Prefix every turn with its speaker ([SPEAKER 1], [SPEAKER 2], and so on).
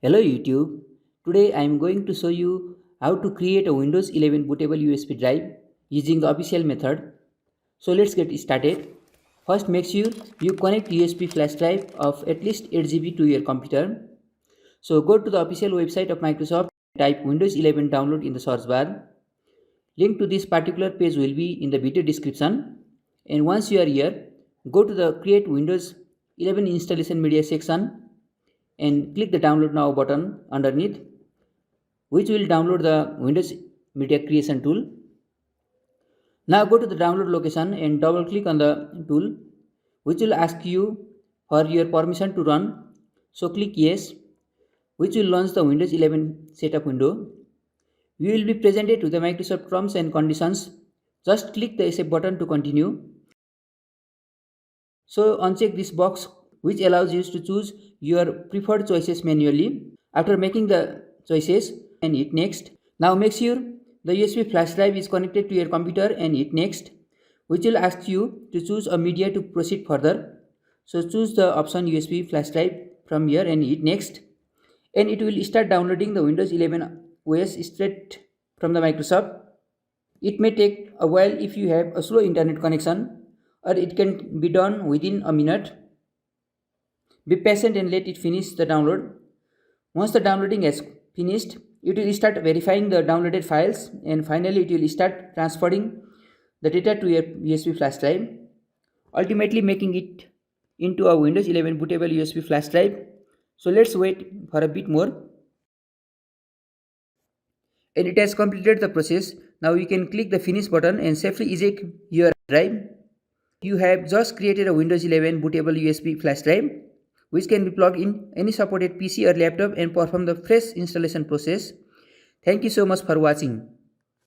[SPEAKER 1] Hello YouTube. Today I am going to show you how to create a Windows 11 bootable USB drive using the official method. So let's get started. First, make sure you connect USB flash drive of at least 8 GB to your computer. So go to the official website of Microsoft, type Windows 11 download in the search bar. Link to this particular page will be in the video description. And once you are here, go to the create Windows 11 installation media section and click the download now button underneath, which will download the Windows media creation tool. Now go to the download location and double click on the tool, which will ask you for your permission to run. So click yes, which will launch the Windows 11 setup window. We will be presented with the Microsoft terms and conditions. Just click the accept button to continue. So uncheck this box, which allows you to choose your preferred choices manually. After making the choices, and hit next. Now make sure the USB flash drive is connected to your computer and hit next, which will ask you to choose a media to proceed further. So choose the option USB flash drive from here and hit next, and it will start downloading the Windows 11 OS straight from the Microsoft. It may take a while if you have a slow internet connection, or it can be done within a minute. Be patient and let it finish the download. Once the downloading has finished, it will start verifying the downloaded files, and finally it will start transferring the data to your USB flash drive, ultimately making it into a Windows 11 bootable USB flash drive. So let's wait for a bit more. And it has completed the process. Now you can click the finish button and safely eject your drive. You have just created a Windows 11 bootable USB flash drive, which can be plugged in any supported PC or laptop and perform the fresh installation process. Thank you so much for watching.